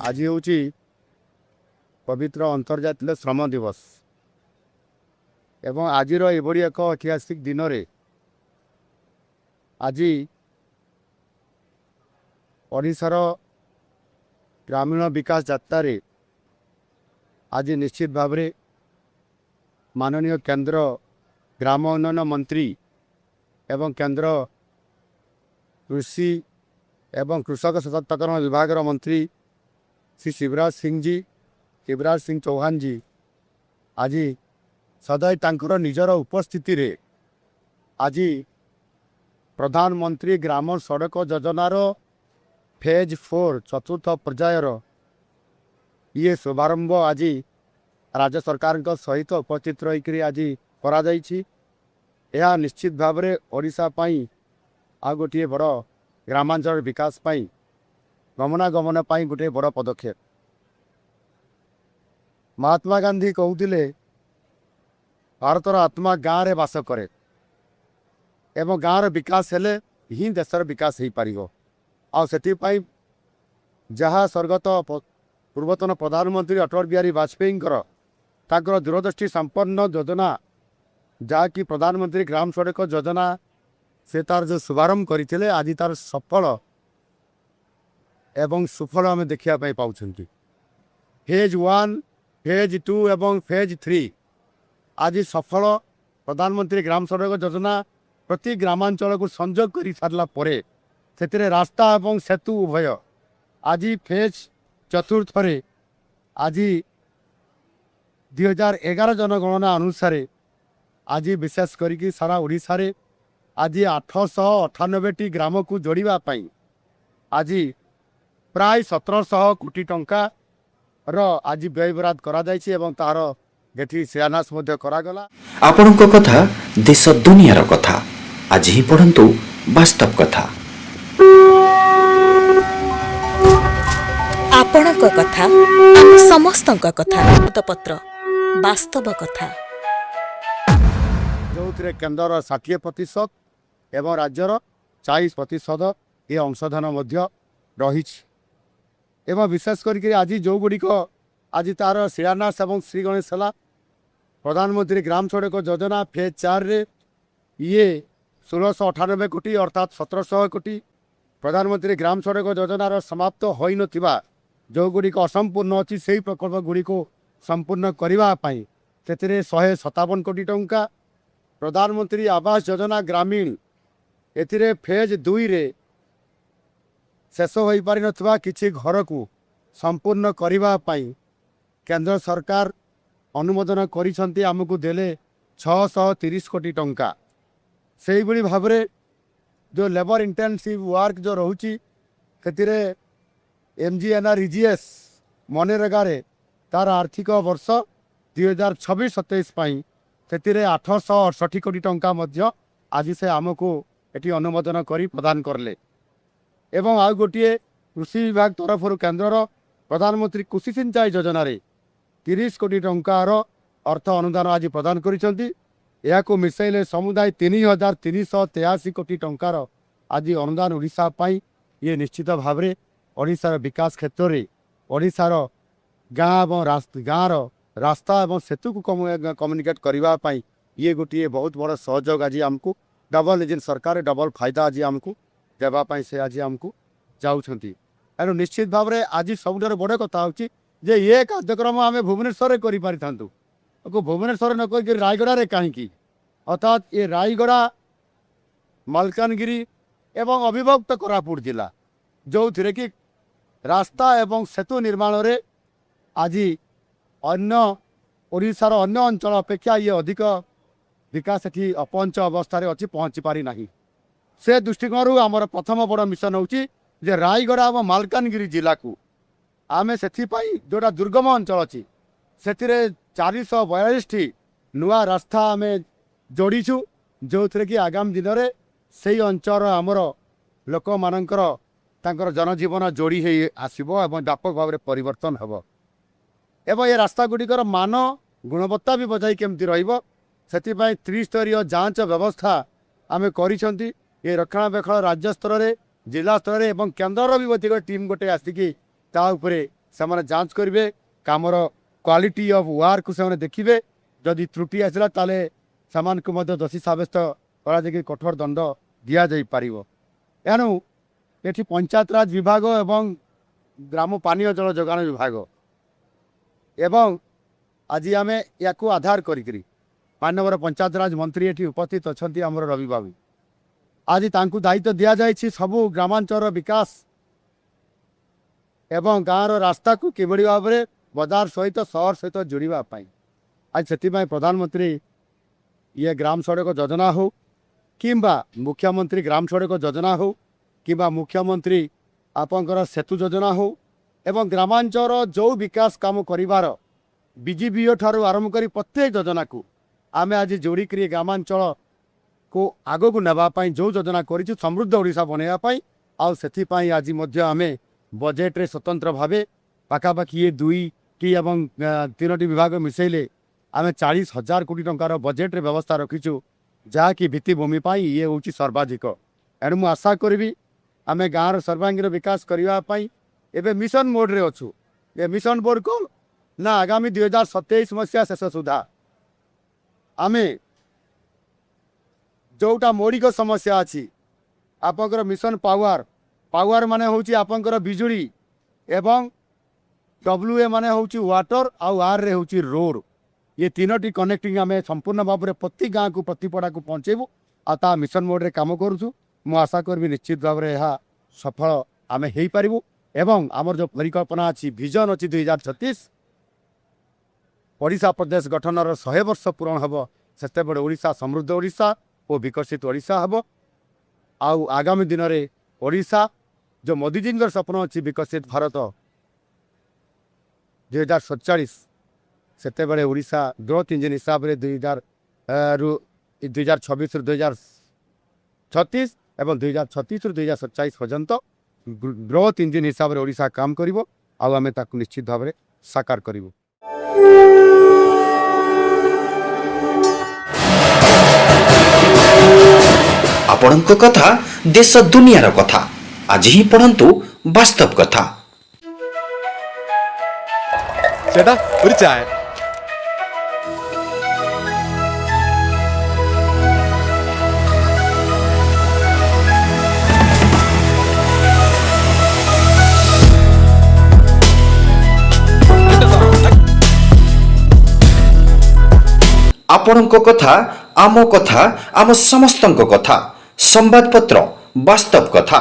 आज हूँ पवित्र अंतर्जातीय श्रम दिवस एवं आज एभली एक ऐतिहासिक दिन रे आज ओडिशार ग्रामीण विकास यात्रा रे आज निश्चित भाव में माननीय केंद्र ग्राम उन्नयन मंत्री एवं केंद्र कृषि एवं कृषक सशक्तिकरण विभाग मंत्री श्री शिवराज सिंह चौहान जी आज सदैव तांकर निजर उपस्थिति रे आज प्रधानमंत्री ग्राम सड़क योजनार फेज 4 चतुर्थ पर्यायर ये शुभारंभ आज राज्य सरकार सहित उपस्थित रही आज करा यह निश्चित भाव में ओडिशा पाई आ गोटे बड़ ग्रामांचल विकास पाई गमनागमन पाई गोटे बड़ पदक्षेप। महात्मा गांधी कहते भारतर आत्मा गाँव में बास करे एवं गाँव विकास हेले ही देशर विकास हो पार आपाई जहाँ स्वर्गत पूर्वतन प्रधानमंत्री अटल बिहारी वाजपेयी ताकर दूरदृष्टि संपन्न योजना जहाँकि प्रधानमंत्री ग्राम सड़क योजना से तार जो शुभारंभ करते आज तार सफल एवं सुफल आम देखा पाँच फेज 1 फेज 2 एवं फेज 3 आज सफल प्रधानमंत्री ग्राम सड़क योजना प्रति ग्रामांचल को संजोग कर सारा से रास्ता एवं सेतु उभय आज फेज चतुर्थ आज 2011 जनगणना अनुसार आज विशेष करी सारा ओडिशा रे आज 898 ग्राम को जोड़ापी आज प्राय 1700 कोटी टंका आज व्यय बराद करा जायछि एवं तार जेठी शिलान्यास मध्य करागला। आपणक कथा देश दुनियार कथा आज ही पढ़ंतु वास्तव कथा। आपणक कथा समस्तक कथा पत्र वास्तव कथा जो केन्द्र 60% एवं राज्यर 40% ये अंशदान रही एवं विशेष करके आज जो गुड़िक आज तार शिलान्यास एवं श्री गणेश है प्रधानमंत्री ग्राम सड़क योजना फेज 4 रे ये 1698 कोटी अर्थात 1700 कोटी प्रधानमंत्री ग्राम सड़क योजनार समाप्त हो नथिबा जो गुड़िक असंपूर्ण अच्छी से प्रकल्प गुड़िक संपूर्ण करने से 157 कोटी टंका प्रधानमंत्री आवास योजना ग्रामीण एथिरे फेज 2 रे शेष हो पारि नथिबा किछि घर को संपूर्ण करने केंद्र सरकार अनुमोदन करिसंती आमको देले 630 कोटी टंका से भाव में जो लेबर इंटेंसिव वर्क जो रोची MGNREGS मनरेगा रे तार आर्थिक वर्ष 2026-27 से 868 कोटी टंका आज से आमको एटी अनुमोदन करी प्रदान करले एवं आ गोटे कृषि विभाग तरफ केन्द्र प्रधानमंत्री कृषि सिंचाई योजना रे 30 कोटी टंकार अर्थ अनुदान आज प्रदान करिसंती याको मिसाइले समुदाय 3383 कोटी टंकार आज अनुदान ओडिशा पाई ये निश्चित भाव में ओडिशार विकास क्षेत्र में ओडिशार गाँव रास्ता एवं सेतु को कम्युनिकेट करने ये गोटे बहुत बड़ सहयोग आज आमको डबल इंजिन सरकार डबल फायदा आज आमको देवाई से आज आमको जाऊँगी तेणु निश्चित भाव में आज सब बड़ कथा हूँ ये कार्यक्रम आम भुवनेश्वर कर भुवनेश्वर न कर रायगड़ा कहीं अर्थात ये रायगड़ा मालकानगिरी एवं अविभक्त कोरापुट जिला जो थे कि रास्ता एवं सेतु निर्माण रे आज अन्य ओडिशार अन्य अंचल अपेक्षा ये अधिक विकास एटी अपंच अवस्था अच्छी पहुँची पारि नाही से दृष्टिकोण आमर प्रथम बड़ मिशन होची जे रायगड़ा और मालकानगिरी जिला को आमे सेथिपाई जोड़ा दुर्गम अंचल अच्छी से 442 नुआ रास्ता आमे जोड़ीछु जो थे कि आगामी दिन में से अंचल आमर लोक मानकर तांकर जनजीवन जोड़ी हो आसब एवं व्यापक भाव में परिवर्तन होब एवं ये रास्ता गुड़िकर मान गुणवत्ता भी बजाई केमती रही त्रिस्तरीय जांच व्यवस्था आम करिसेंती ये रक्षणाबेक्षण राज्य स्तर में जिला स्तर में केन्द्र भी टीम गोटे आसिकी ता उपरे ସେମାନେ ଯାଞ୍ଚ କରିବେ କାମର କ୍ୱାଲିଟି ଅଫ୍ ୱାର୍କକୁ ସେମାନେ ଦେଖିବେ ଯଦି ତ୍ରୁଟି ଆସିଲା ତାହେଲେ ସେମାନଙ୍କୁ ମଧ୍ୟ ଦୋଷୀ ସାବ୍ୟସ୍ତ କରାଯାଇକି କଠୋର ଦଣ୍ଡ ଦିଆଯାଇପାରିବ। ଏଣୁ ଏଠି ପଞ୍ଚାୟତରାଜ ବିଭାଗ ଏବଂ ଗ୍ରାମ ପାନୀୟ ଜଳ ଯୋଗାଣ ବିଭାଗ ଏବଂ ଆଜି ଆମେ ୟାକୁ ଆଧାର କରିକିରି ମାନ୍ୟବର ପଞ୍ଚାୟତରାଜ ମନ୍ତ୍ରୀ ଏଠି ଉପସ୍ଥିତ ଅଛନ୍ତି ଆମର ରବି ବାବୁ। ଆଜି ତାଙ୍କୁ ଦାୟିତ୍ୱ ଦିଆଯାଇଛି ସବୁ ଗ୍ରାମାଞ୍ଚଳର ବିକାଶ ଏବଂ ଗାଁର ରାସ୍ତାକୁ କିଭଳି ଭାବରେ ବଜାର ସହିତ ସହର ସହିତ ଯୋଡ଼ିବା ପାଇଁ। ଆଜି ସେଥିପାଇଁ ପ୍ରଧାନମନ୍ତ୍ରୀ ଇଏ ଗ୍ରାମ ସଡ଼କ ଯୋଜନା ହେଉ କିମ୍ବା ମୁଖ୍ୟମନ୍ତ୍ରୀ ଗ୍ରାମ ସଡ଼କ ଯୋଜନା ହେଉ କିମ୍ବା ମୁଖ୍ୟମନ୍ତ୍ରୀ ଆପଣଙ୍କର ସେତୁ ଯୋଜନା ହେଉ ଏବଂ ଗ୍ରାମାଞ୍ଚଳର ଯେଉଁ ବିକାଶ କାମ କରିବାର ବିଜିବିଓ ଠାରୁ ଆରମ୍ଭ କରି ପ୍ରତ୍ୟେକ ଯୋଜନାକୁ ଆମେ ଆଜି ଯୋଡ଼ିକିରି ଗ୍ରାମାଞ୍ଚଳକୁ ଆଗକୁ ନେବା ପାଇଁ ଯେଉଁ ଯୋଜନା କରିଛୁ ସମୃଦ୍ଧ ଓଡ଼ିଶା ବନେଇବା ପାଇଁ। ଆଉ ସେଥିପାଇଁ ଆଜି ମଧ୍ୟ ଆମେ ବଜେଟ୍ରେ ସ୍ୱତନ୍ତ୍ର ଭାବେ ପାଖାପାଖି ଇଏ 2ଟି ଏବଂ 3ଟି ବିଭାଗ ମିଶାଇଲେ ଆମେ 40,000 କୋଟି ଟଙ୍କାର ବଜେଟ୍ରେ ବ୍ୟବସ୍ଥା ରଖିଛୁ ଯାହାକି ଭିତ୍ତିଭୂମି ପାଇଁ ଇଏ ହେଉଛି ସର୍ବାଧିକ। ଏଣୁ ମୁଁ ଆଶା କରିବି ଆମେ ଗାଁର ସର୍ବାଙ୍ଗୀନ ବିକାଶ କରିବା ପାଇଁ ଏବେ ମିଶନ ମୋଡ଼ରେ ଅଛୁ। ଏ ମିଶନ ମୋଡ଼ କ'ଣ ନା ଆଗାମୀ 2027 ମସିହା ଶେଷ ସୁଦ୍ଧା ଆମେ ଯେଉଁଟା ମୌଳିକ ସମସ୍ୟା ଅଛି ଆପଣଙ୍କର ମିଶନ ପାୱାର ମାନେ ହେଉଛି ଆପଣଙ୍କର ବିଜୁଳି ଏବଂ WA ମାନେ ହେଉଛି ୱାଟର ଆଉ ଆର୍ରେ ହେଉଛି ରୋଡ଼। ये 3टी कनेक्टिंग आम संपूर्ण भाव में प्रति गाँव को प्रति पड़ा को पहुँचेबू आ ता मिशन मोड रे काम करूँ। मु आशा करी निश्चित भाव में यह सफल आम हो पारू एवं आमर जो परिकल्पना अच्छी विजन अच्छी 2036 ओडिशा प्रदेश गठनर 100 वर्ष पूरण हम से ओडिशा समृद्ध ओडिशा और विकसित ओडिशा हम। आउ आगामी दिन में ओडिशा जो मोदीजी स्वप्न अच्छी विकसित भारत 2047 सेतेबेले ओडिशा ग्रोथ इंजिन हिसाब से 2026 रु 2036 एवं 2036 रु 2047 पर्यंत ग्रोथ इंजिन हिसाब से ओडिशा काम करिवो आउ आमे ताकु निश्चित भाव में साकार करिवो। ଆପଣଙ୍କ କଥା ଦେଶ ଦୁନିଆର କଥା ଆଜି ହିଁ ପଢ଼ନ୍ତୁ ବାସ୍ତବ କଥା। ചേട്ടാ ഒരു ചായ. ଆପଣଙ୍କ କଥା ଆମ ସମସ୍ତଙ୍କ କଥା ସମ୍ବାଦପତ୍ର ବାସ୍ତବ କଥା।